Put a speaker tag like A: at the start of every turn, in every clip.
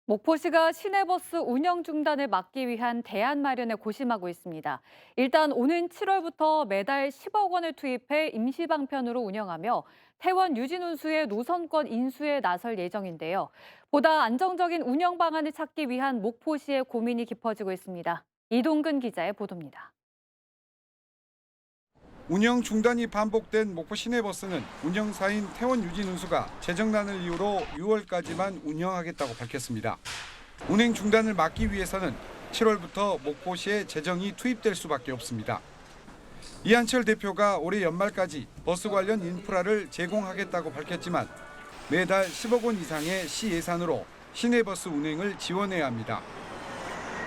A: 목포시가 시내버스 운영 중단을 막기 위한 대안 마련에 고심하고 있습니다. 일단 오는 7월부터 매달 10억 원을 투입해 임시 방편으로 운영하며 태원 유진운수의 노선권 인수에 나설 예정인데요. 보다 안정적인 운영 방안을 찾기 위한 목포시의 고민이 깊어지고 있습니다. 이동근 기자의 보도입니다.
B: 운영 중단이 반복된 목포 시내버스는 운영사인 태원 유진운수가 재정난을 이유로 6월까지만 운영하겠다고 밝혔습니다. 운행 중단을 막기 위해서는 7월부터 목포시에 재정이 투입될 수밖에 없습니다. 이한철 대표가 올해 연말까지 버스 관련 인프라를 제공하겠다고 밝혔지만 매달 10억 원 이상의 시 예산으로 시내버스 운행을 지원해야 합니다.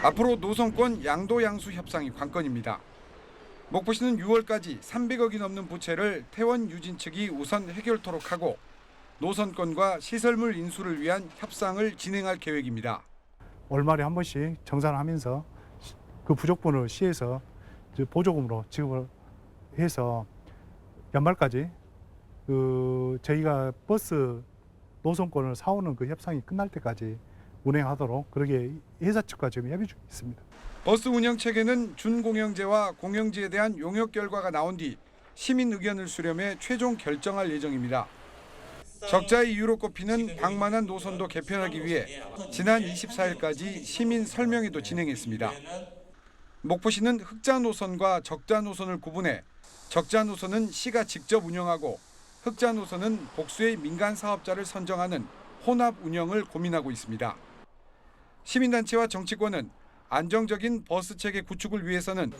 B: 앞으로 노선권 양도양수 협상이 관건입니다. 목포시는 6월까지 300억이 넘는 부채를 태원 유진 측이 우선 해결토록 하고 노선권과 시설물 인수를 위한 협상을 진행할 계획입니다.
C: 월말에 한 번씩 정산을 하면서 그 부족분을 시에서 보조금으로 지급을 해서 연말까지 저희가 버스 노선권을 사오는 그 협상이 끝날 때까지 운행하도록 그렇게 회사 측과 지금 협의 중에 있습니다.
B: 버스 운영 체계는 준공영제와 공영제에 대한 용역 결과가 나온 뒤 시민 의견을 수렴해 최종 결정할 예정입니다. 적자의 이유로 꼽히는 방만한 노선도 개편하기 위해 지난 24일까지 시민 설명회도 진행했습니다. 목포시는 흑자 노선과 적자 노선을 구분해 적자 노선은 시가 직접 운영하고 흑자 노선은 복수의 민간 사업자를 선정하는 혼합 운영을 고민하고 있습니다. 시민단체와 정치권은 안정적인 버스 체계 구축을 위해서는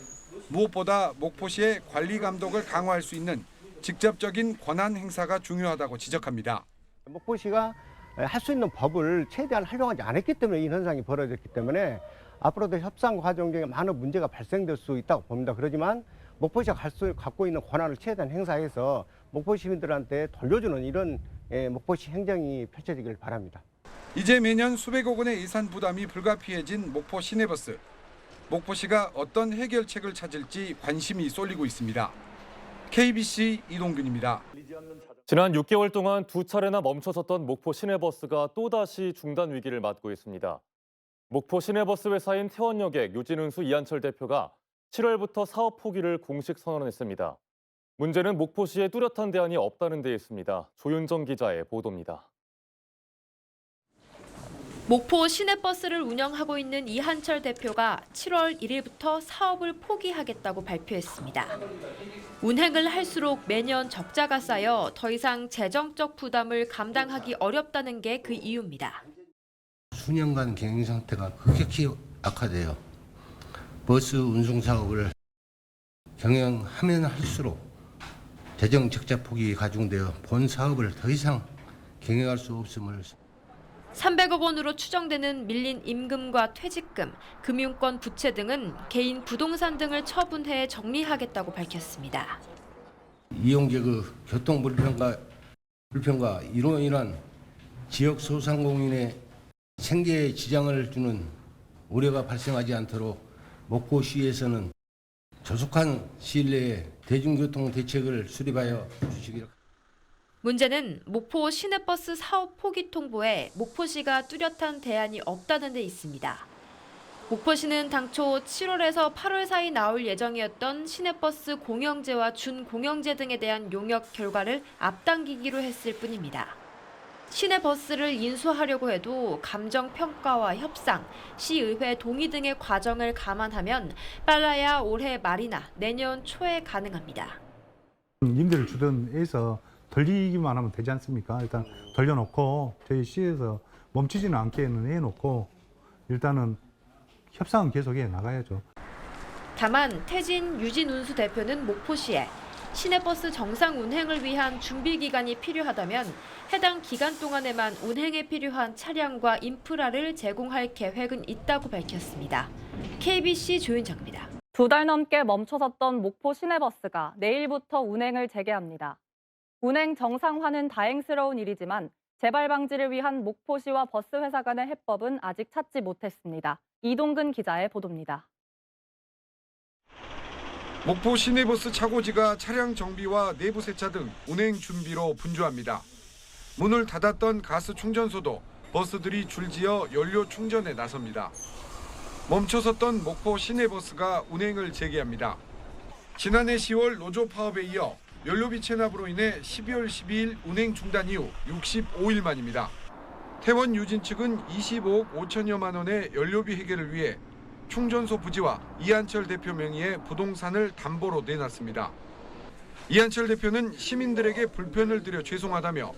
B: 무엇보다 목포시의 관리 감독을 강화할 수 있는 직접적인 권한 행사가 중요하다고 지적합니다.
D: 목포시가 할 수 있는 법을 최대한 활용하지 않았기 때문에 이 현상이 벌어졌기 때문에 앞으로도 협상 과정 중에 많은 문제가 발생될 수 있다고 봅니다. 그렇지만 목포시가 갖고 있는 권한을 최대한 행사해서 목포 시민들한테 돌려주는 이런 목포시 행정이 펼쳐지길 바랍니다.
B: 이제 매년 수백억 원의 예산 부담이 불가피해진 목포 시내버스. 목포시가 어떤 해결책을 찾을지 관심이 쏠리고 있습니다. KBC 이동균입니다.
E: 지난 6개월 동안 두 차례나 멈춰섰던 목포 시내버스가 또다시 중단 위기를 맞고 있습니다. 목포 시내버스 회사인 태원여객 유진운수 이한철 대표가 7월부터 사업 포기를 공식 선언했습니다. 문제는 목포시에 뚜렷한 대안이 없다는 데 있습니다. 조윤정 기자의 보도입니다.
F: 목포 시내버스를 운영하고 있는 이한철 대표가 7월 1일부터 사업을 포기하겠다고 발표했습니다. 운행을 할수록 매년 적자가 쌓여 더 이상 재정적 부담을 감당하기 어렵다는 게 그 이유입니다.
G: 수년간 경영 상태가 급격히 악화돼요. 버스 운송 사업을 경영하면 할수록 재정 적자 폭이 가중되어 본 사업을 더 이상 경영할 수 없음을
F: 300억 원으로 추정되는 밀린 임금과 퇴직금, 금융권 부채 등은 개인 부동산 등을 처분해 정리하겠다고 밝혔습니다.
G: 이용객의 교통 불편과 이로 인한 지역 소상공인의 생계에 지장을 주는 우려가 발생하지 않도록 목포시에서는 조속한 시일 내에 대중교통 대책을 수립하여 주시기 바랍니다.
F: 문제는 목포 시내버스 사업 포기 통보에 목포시가 뚜렷한 대안이 없다는 데 있습니다. 목포시는 당초 7월에서 8월 사이 나올 예정이었던 시내버스 공영제와 준공영제 등에 대한 용역 결과를 앞당기기로 했을 뿐입니다. 시내버스를 인수하려고 해도 감정평가와 협상, 시의회 동의 등의 과정을 감안하면 빨라야 올해 말이나 내년 초에 가능합니다.
C: 임대를 주던 에서 돌리기만 하면 되지 않습니까? 일단 돌려놓고 저희 시에서 멈추지는 않게는 해놓고 일단은 협상은 계속해 나가야죠.
F: 다만 태진 유진운수 대표는 목포시에 시내버스 정상 운행을 위한 준비 기간이 필요하다면 해당 기간 동안에만 운행에 필요한 차량과 인프라를 제공할 계획은 있다고 밝혔습니다. KBC 조윤정입니다.
A: 2달 넘게 멈춰섰던 목포 시내버스가 내일부터 운행을 재개합니다. 운행 정상화는 다행스러운 일이지만 재발 방지를 위한 목포시와 버스 회사 간의 해법은 아직 찾지 못했습니다. 이동근 기자의 보도입니다.
B: 목포 시내버스 차고지가 차량 정비와 내부 세차 등 운행 준비로 분주합니다. 문을 닫았던 가스 충전소도 버스들이 줄지어 연료 충전에 나섭니다. 멈춰섰던 목포 시내버스가 운행을 재개합니다. 지난해 10월 노조 파업에 이어 연료비 체납으로 인해 12월 12일 운행 중단 이후 65일 만입니다. 태원 유진 측은 25억 5천여만 원의 연료비 해결을 위해 충전소 부지와 이한철 대표 명의의 부동산을 담보로 내놨습니다. 이한철 대표는 시민들에게 불편을 드려 죄송하다며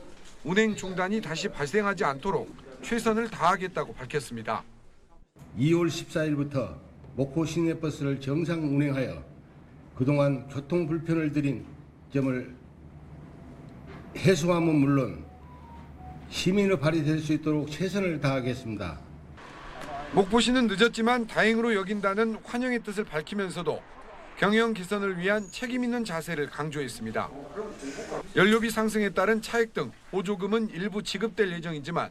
B: 운행 중단이 다시 발생하지 않도록 최선을 다하겠다고 밝혔습니다.
G: 2월 14일부터 목포 시내버스를 정상 운행하여 그동안 교통 불편을 드린 점을 해소함은 물론 시민의 발이 될 수 있도록 최선을 다하겠습니다.
B: 목포시는 늦었지만 다행으로 여긴다는 환영의 뜻을 밝히면서도 경영 개선을 위한 책임 있는 자세를 강조했습니다. 연료비 상승에 따른 차액 등 보조금은 일부 지급될 예정이지만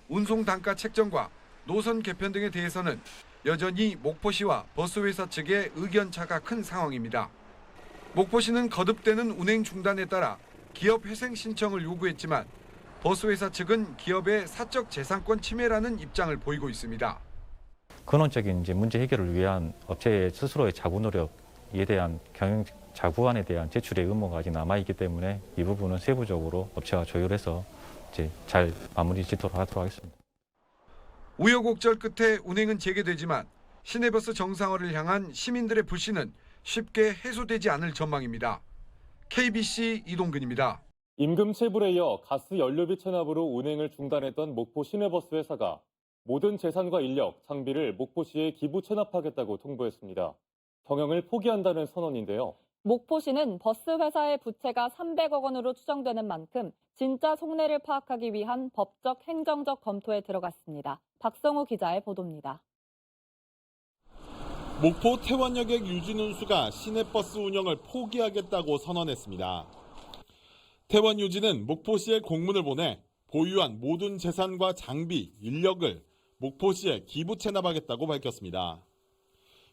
B: 운송 단가 책정과 노선 개편 등에 대해서는 여전히 목포시와 버스회사 측의 의견차가 큰 상황입니다. 목포시는 거듭되는 운행 중단에 따라 기업 회생 신청을 요구했지만 버스회사 측은 기업의 사적 재산권 침해라는 입장을 보이고 있습니다.
H: 근원적인 이제 문제 해결을 위한 업체의 스스로의 자구 노력에 대한 경영 자구안에 대한 제출의 의무가 아직 남아 있기 때문에 이 부분은 세부적으로 업체와 조율해서 이제 잘 마무리 짓도록 하도록 하겠습니다.
B: 우여곡절 끝에 운행은 재개되지만 시내버스 정상화를 향한 시민들의 불신은 쉽게 해소되지 않을 전망입니다. KBC 이동근입니다.
E: 임금 체불에 이어 가스 연료비 체납으로 운행을 중단했던 목포 시내버스 회사가 모든 재산과 인력, 장비를 목포시에 기부 체납하겠다고 통보했습니다. 경영을 포기한다는 선언인데요.
A: 목포시는 버스 회사의 부채가 300억 원으로 추정되는 만큼 진짜 속내를 파악하기 위한 법적, 행정적 검토에 들어갔습니다. 박성우 기자의 보도입니다.
I: 목포 태원여객 유진운수가 시내버스 운영을 포기하겠다고 선언했습니다. 태원 유진은 목포시에 공문을 보내 보유한 모든 재산과 장비, 인력을 목포시에 기부 체납하겠다고 밝혔습니다.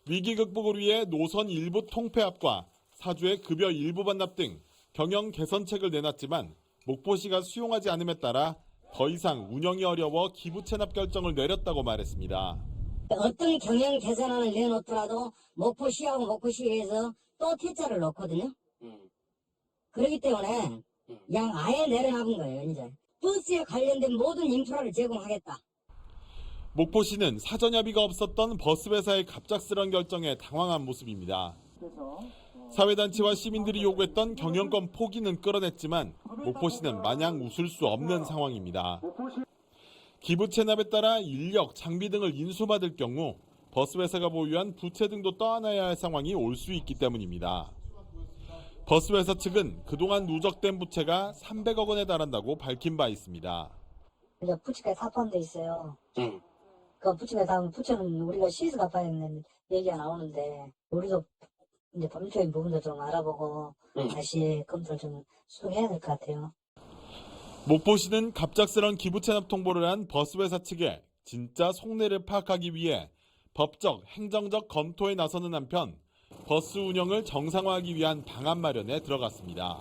I: 위기 극복을 위해 노선 일부 통폐합과 사주의 급여 일부 반납 등 경영 개선책을 내놨지만 목포시가 수용하지 않음에 따라 더 이상 운영이 어려워 기부 체납 결정을 내렸다고 말했습니다.
J: 어떤 경영 개선안을 내놓더라도 목포시하고 목포시에서 또 퇴짜를 놓거든요. 그렇기 때문에 그냥 아예 내려놔본 거예요. 이제 버스에 관련된 모든 인프라를 제공하겠다.
I: 목포시는 사전 협의가 없었던 버스 회사의 갑작스런 결정에 당황한 모습입니다. 사회단체와 시민들이 요구했던 경영권 포기는 끌어냈지만 목포시는 마냥 웃을 수 없는 상황입니다. 기부 체납에 따라 인력, 장비 등을 인수받을 경우 버스 회사가 보유한 부채 등도 떠안아야 할 상황이 올 수 있기 때문입니다. 버스 회사 측은 그동안 누적된 부채가 300억 원에 달한다고 밝힌 바 있습니다.
J: 이제 부채가 다 포함돼 있어요. 그 부채가 다 부채는 우리가 시에서 갚아야 되는 얘기가 나오는데 우리도 이제 법률적인 부분도 좀 알아보고 다시 검토를 좀 수행해야 될 것 같아요.
I: 목포시는 갑작스런 기부 체납 통보를 한 버스 회사 측에 진짜 속내를 파악하기 위해 법적, 행정적 검토에 나서는 한편 버스 운영을 정상화하기 위한 방안 마련에 들어갔습니다.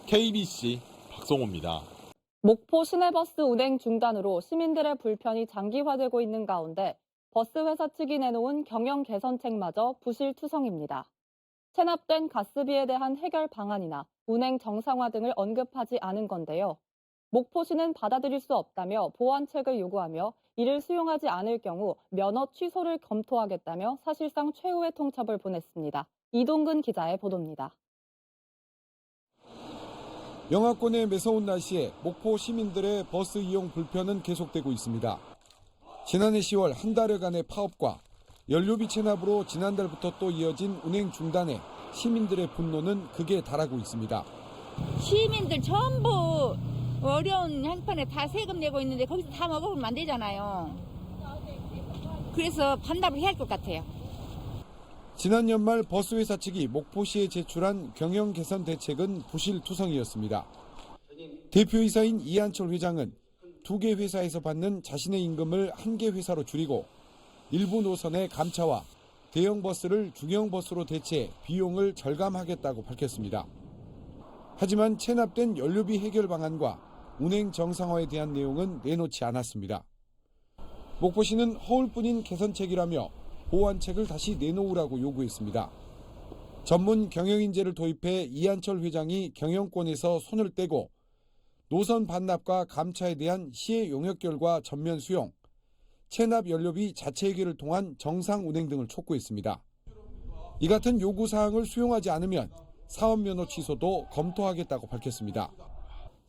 I: KBC 박성호입니다.
A: 목포 시내버스 운행 중단으로 시민들의 불편이 장기화되고 있는 가운데 버스 회사 측이 내놓은 경영 개선책마저 부실투성입니다. 체납된 가스비에 대한 해결 방안이나 운행 정상화 등을 언급하지 않은 건데요. 목포시는 받아들일 수 없다며 보완책을 요구하며 이를 수용하지 않을 경우 면허 취소를 검토하겠다며 사실상 최후의 통첩을 보냈습니다. 이동근 기자의 보도입니다.
B: 영하권의 매서운 날씨에 목포 시민들의 버스 이용 불편은 계속되고 있습니다. 지난해 10월 한 달여간의 파업과 연료비 체납으로 지난달부터 또 이어진 운행 중단에 시민들의 분노는 극에 달하고 있습니다.
K: 시민들 전부 어려운 형편에 다 세금 내고 있는데 거기서 다 먹어보면 안 되잖아요. 그래서 반납을 해야 할 것 같아요.
B: 지난 연말 버스회사 측이 목포시에 제출한 경영 개선 대책은 부실투성이었습니다. 대표이사인 이한철 회장은 2개 회사에서 받는 자신의 임금을 1개 회사로 줄이고 일부 노선의 감차와 대형 버스를 중형 버스로 대체 비용을 절감하겠다고 밝혔습니다. 하지만 체납된 연료비 해결 방안과 운행 정상화에 대한 내용은 내놓지 않았습니다. 목포시는 허울뿐인 개선책이라며 보완책을 다시 내놓으라고 요구했습니다. 전문 경영인재를 도입해 이한철 회장이 경영권에서 손을 떼고 노선 반납과 감차에 대한 시의 용역 결과 전면 수용, 체납 연료비 자체 해결을 통한 정상 운행 등을 촉구했습니다. 이 같은 요구 사항을 수용하지 않으면 사업 면허 취소도 검토하겠다고 밝혔습니다.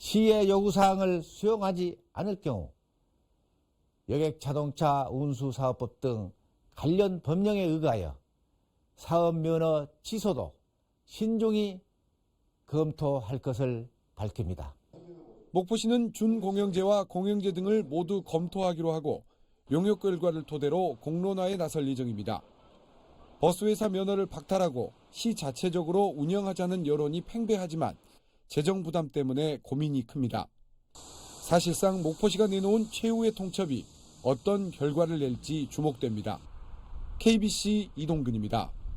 L: 시의 요구사항을 수용하지 않을 경우 여객자동차 운수사업법 등 관련 법령에 의하여 사업면허 취소도 신중히 검토할 것을 밝힙니다.
B: 목포시는 준공영제와 공영제 등을 모두 검토하기로 하고 용역 결과를 토대로 공론화에 나설 예정입니다. 버스회사 면허를 박탈하고 시 자체적으로 운영하자는 여론이 팽배하지만 재정 부담 때문에 고민이 큽니다. 사실상 목포시가 내놓은 최후의 통첩이 어떤 결과를 낼지 주목됩니다. KBC 이동근입니다.